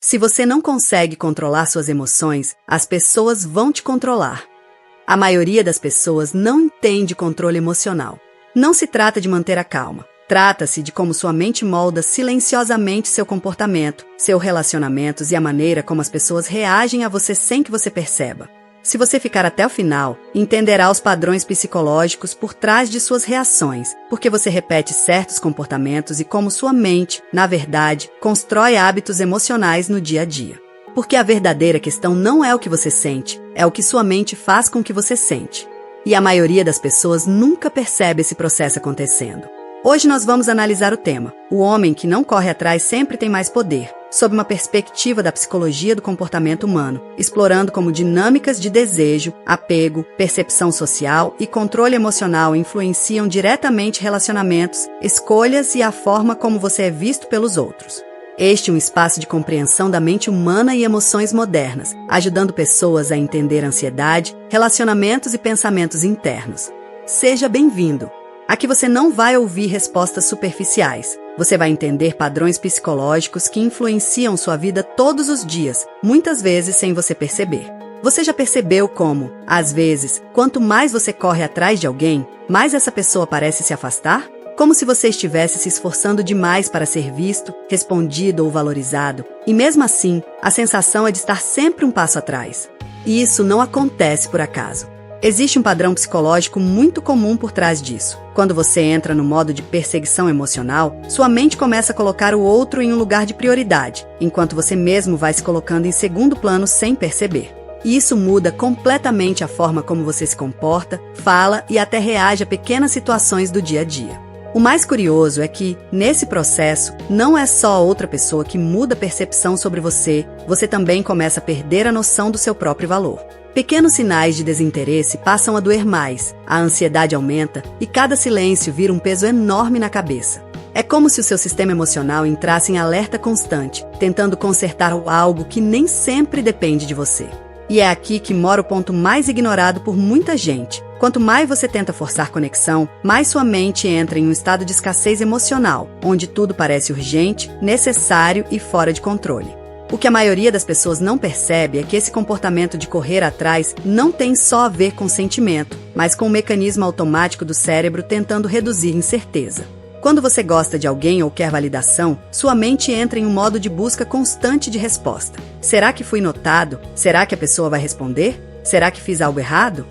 Se você não consegue controlar suas emoções, as pessoas vão te controlar. A maioria das pessoas não entende controle emocional. Não se trata de manter a calma. Trata-se de como sua mente molda silenciosamente seu comportamento, seus relacionamentos e a maneira como as pessoas reagem a você sem que você perceba. Se você ficar até o final, entenderá os padrões psicológicos por trás de suas reações, porque você repete certos comportamentos e como sua mente, na verdade, constrói hábitos emocionais no dia a dia. Porque a verdadeira questão não é o que você sente, é o que sua mente faz com que você sente. E a maioria das pessoas nunca percebe esse processo acontecendo. Hoje nós vamos analisar o tema: o homem que não corre atrás sempre tem mais poder, sob uma perspectiva da psicologia do comportamento humano, explorando como dinâmicas de desejo, apego, percepção social e controle emocional influenciam diretamente relacionamentos, escolhas e a forma como você é visto pelos outros. Este é um espaço de compreensão da mente humana e emoções modernas, ajudando pessoas a entender ansiedade, relacionamentos e pensamentos internos. Seja bem-vindo! Aqui você não vai ouvir respostas superficiais. Você vai entender padrões psicológicos que influenciam sua vida todos os dias, muitas vezes sem você perceber. Você já percebeu como, às vezes, quanto mais você corre atrás de alguém, mais essa pessoa parece se afastar? Como se você estivesse se esforçando demais para ser visto, respondido ou valorizado, e mesmo assim, a sensação é de estar sempre um passo atrás. E isso não acontece por acaso. Existe um padrão psicológico muito comum por trás disso. Quando você entra no modo de perseguição emocional, sua mente começa a colocar o outro em um lugar de prioridade, enquanto você mesmo vai se colocando em segundo plano sem perceber. E isso muda completamente a forma como você se comporta, fala e até reage a pequenas situações do dia a dia. O mais curioso é que, nesse processo, não é só a outra pessoa que muda a percepção sobre você, você também começa a perder a noção do seu próprio valor. Pequenos sinais de desinteresse passam a doer mais, a ansiedade aumenta e cada silêncio vira um peso enorme na cabeça. É como se o seu sistema emocional entrasse em alerta constante, tentando consertar algo que nem sempre depende de você. E é aqui que mora o ponto mais ignorado por muita gente. Quanto mais você tenta forçar conexão, mais sua mente entra em um estado de escassez emocional, onde tudo parece urgente, necessário e fora de controle. O que a maioria das pessoas não percebe é que esse comportamento de correr atrás não tem só a ver com sentimento, mas com um mecanismo automático do cérebro tentando reduzir incerteza. Quando você gosta de alguém ou quer validação, sua mente entra em um modo de busca constante de resposta. Será que fui notado? Será que a pessoa vai responder? Será que fiz algo errado?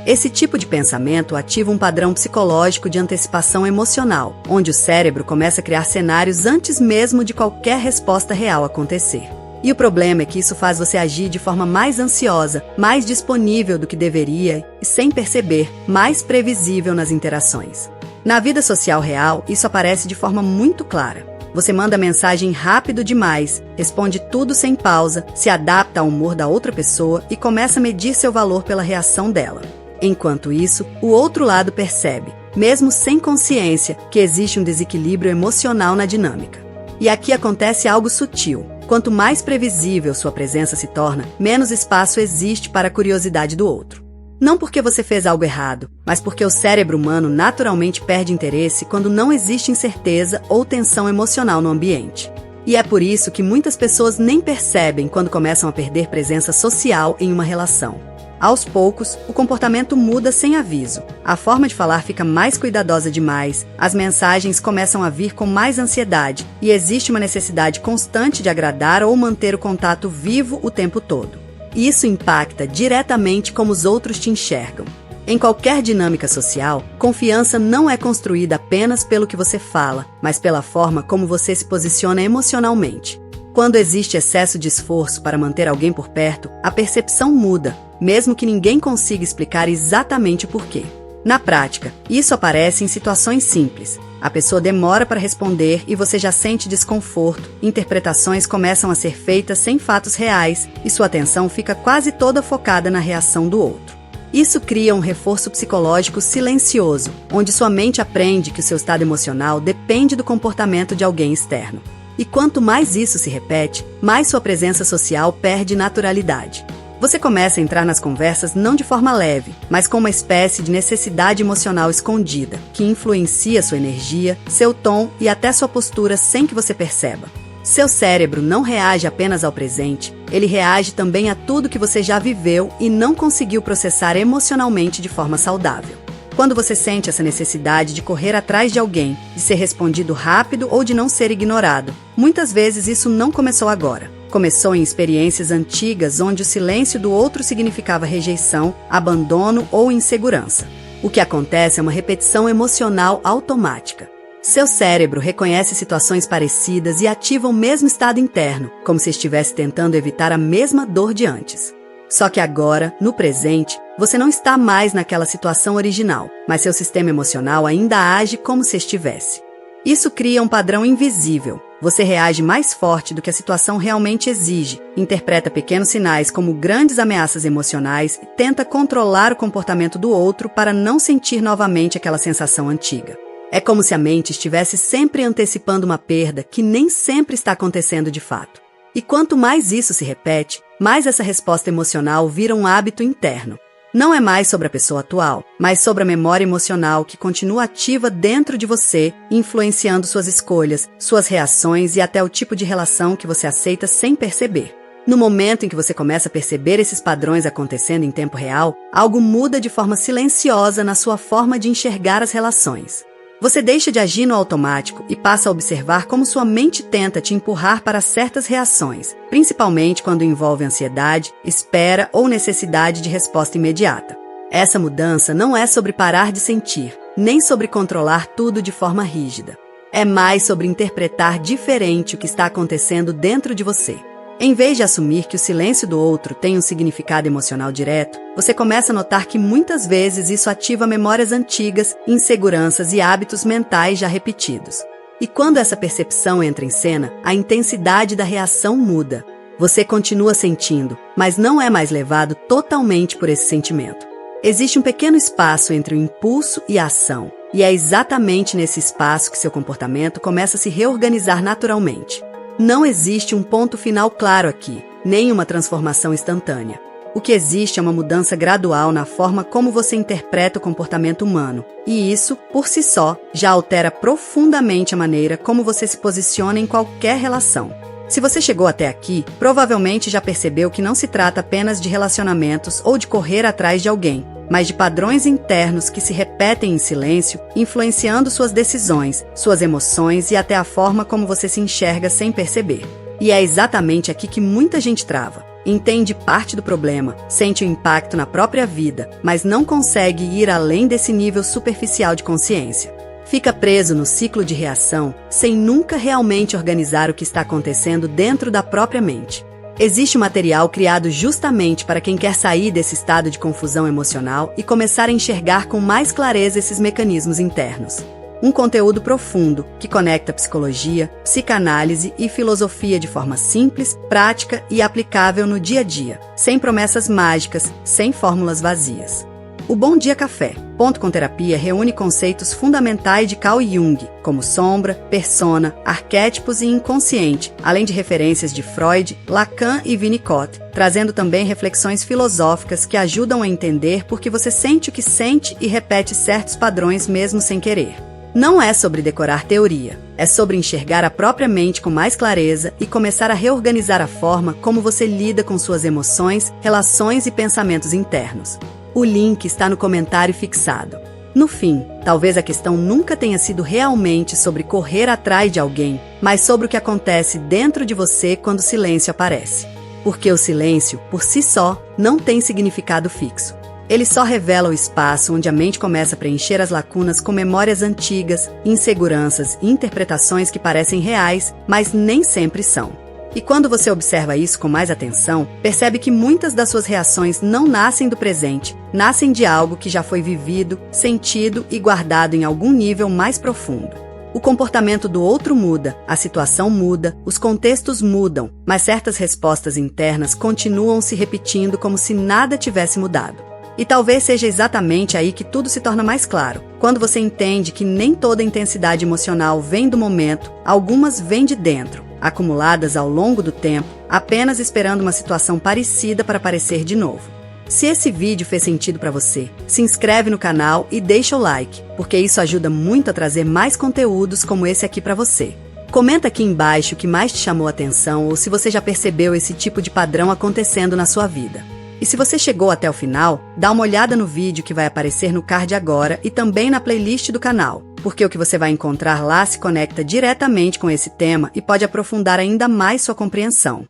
Esse tipo de pensamento ativa um padrão psicológico de antecipação emocional, onde o cérebro começa a criar cenários antes mesmo de qualquer resposta real acontecer. E o problema é que isso faz você agir de forma mais ansiosa, mais disponível do que deveria e, sem perceber, mais previsível nas interações. Na vida social real, isso aparece de forma muito clara. Você manda mensagem rápido demais, responde tudo sem pausa, se adapta ao humor da outra pessoa e começa a medir seu valor pela reação dela. Enquanto isso, o outro lado percebe, mesmo sem consciência, que existe um desequilíbrio emocional na dinâmica. E aqui acontece algo sutil. Quanto mais previsível sua presença se torna, menos espaço existe para a curiosidade do outro. Não porque você fez algo errado, mas porque o cérebro humano naturalmente perde interesse quando não existe incerteza ou tensão emocional no ambiente. E é por isso que muitas pessoas nem percebem quando começam a perder presença social em uma relação. Aos poucos, o comportamento muda sem aviso. A forma de falar fica mais cuidadosa demais, as mensagens começam a vir com mais ansiedade e existe uma necessidade constante de agradar ou manter o contato vivo o tempo todo. Isso impacta diretamente como os outros te enxergam. Em qualquer dinâmica social, confiança não é construída apenas pelo que você fala, mas pela forma como você se posiciona emocionalmente. Quando existe excesso de esforço para manter alguém por perto, a percepção muda, mesmo que ninguém consiga explicar exatamente o porquê. Na prática, isso aparece em situações simples. A pessoa demora para responder e você já sente desconforto, interpretações começam a ser feitas sem fatos reais e sua atenção fica quase toda focada na reação do outro. Isso cria um reforço psicológico silencioso, onde sua mente aprende que o seu estado emocional depende do comportamento de alguém externo. E quanto mais isso se repete, mais sua presença social perde naturalidade. Você começa a entrar nas conversas não de forma leve, mas com uma espécie de necessidade emocional escondida, que influencia sua energia, seu tom e até sua postura sem que você perceba. Seu cérebro não reage apenas ao presente, ele reage também a tudo que você já viveu e não conseguiu processar emocionalmente de forma saudável. Quando você sente essa necessidade de correr atrás de alguém, de ser respondido rápido ou de não ser ignorado, muitas vezes isso não começou agora. Começou em experiências antigas onde o silêncio do outro significava rejeição, abandono ou insegurança. O que acontece é uma repetição emocional automática. Seu cérebro reconhece situações parecidas e ativa o mesmo estado interno, como se estivesse tentando evitar a mesma dor de antes. Só que agora, no presente, você não está mais naquela situação original, mas seu sistema emocional ainda age como se estivesse. Isso cria um padrão invisível. Você reage mais forte do que a situação realmente exige, interpreta pequenos sinais como grandes ameaças emocionais e tenta controlar o comportamento do outro para não sentir novamente aquela sensação antiga. É como se a mente estivesse sempre antecipando uma perda que nem sempre está acontecendo de fato. E quanto mais isso se repete, mais essa resposta emocional vira um hábito interno. Não é mais sobre a pessoa atual, mas sobre a memória emocional que continua ativa dentro de você, influenciando suas escolhas, suas reações e até o tipo de relação que você aceita sem perceber. No momento em que você começa a perceber esses padrões acontecendo em tempo real, algo muda de forma silenciosa na sua forma de enxergar as relações. Você deixa de agir no automático e passa a observar como sua mente tenta te empurrar para certas reações, principalmente quando envolve ansiedade, espera ou necessidade de resposta imediata. Essa mudança não é sobre parar de sentir, nem sobre controlar tudo de forma rígida. É mais sobre interpretar diferente o que está acontecendo dentro de você. Em vez de assumir que o silêncio do outro tem um significado emocional direto, você começa a notar que muitas vezes isso ativa memórias antigas, inseguranças e hábitos mentais já repetidos. E quando essa percepção entra em cena, a intensidade da reação muda. Você continua sentindo, mas não é mais levado totalmente por esse sentimento. Existe um pequeno espaço entre o impulso e a ação, e é exatamente nesse espaço que seu comportamento começa a se reorganizar naturalmente. Não existe um ponto final claro aqui, nem uma transformação instantânea. O que existe é uma mudança gradual na forma como você interpreta o comportamento humano, e isso, por si só, já altera profundamente a maneira como você se posiciona em qualquer relação. Se você chegou até aqui, provavelmente já percebeu que não se trata apenas de relacionamentos ou de correr atrás de alguém, mas de padrões internos que se repetem em silêncio, influenciando suas decisões, suas emoções e até a forma como você se enxerga sem perceber. E é exatamente aqui que muita gente trava. Entende parte do problema, sente o impacto na própria vida, mas não consegue ir além desse nível superficial de consciência. Fica preso no ciclo de reação, sem nunca realmente organizar o que está acontecendo dentro da própria mente. Existe material criado justamente para quem quer sair desse estado de confusão emocional e começar a enxergar com mais clareza esses mecanismos internos. Um conteúdo profundo que conecta psicologia, psicanálise e filosofia de forma simples, prática e aplicável no dia a dia, sem promessas mágicas, sem fórmulas vazias. O Bom Dia Café, Ponto com Terapia, reúne conceitos fundamentais de Carl Jung, como sombra, persona, arquétipos e inconsciente, além de referências de Freud, Lacan e Winnicott, trazendo também reflexões filosóficas que ajudam a entender por que você sente o que sente e repete certos padrões mesmo sem querer. Não é sobre decorar teoria, é sobre enxergar a própria mente com mais clareza e começar a reorganizar a forma como você lida com suas emoções, relações e pensamentos internos. O link está no comentário fixado. No fim, talvez a questão nunca tenha sido realmente sobre correr atrás de alguém, mas sobre o que acontece dentro de você quando o silêncio aparece. Porque o silêncio, por si só, não tem significado fixo. Ele só revela o espaço onde a mente começa a preencher as lacunas com memórias antigas, inseguranças e interpretações que parecem reais, mas nem sempre são. E quando você observa isso com mais atenção, percebe que muitas das suas reações não nascem do presente, nascem de algo que já foi vivido, sentido e guardado em algum nível mais profundo. O comportamento do outro muda, a situação muda, os contextos mudam, mas certas respostas internas continuam se repetindo como se nada tivesse mudado. E talvez seja exatamente aí que tudo se torna mais claro, quando você entende que nem toda intensidade emocional vem do momento, algumas vêm de dentro, acumuladas ao longo do tempo, apenas esperando uma situação parecida para aparecer de novo. Se esse vídeo fez sentido para você, se inscreve no canal e deixa o like, porque isso ajuda muito a trazer mais conteúdos como esse aqui para você. Comenta aqui embaixo o que mais te chamou a atenção ou se você já percebeu esse tipo de padrão acontecendo na sua vida. E se você chegou até o final, dá uma olhada no vídeo que vai aparecer no card agora e também na playlist do canal, porque o que você vai encontrar lá se conecta diretamente com esse tema e pode aprofundar ainda mais sua compreensão.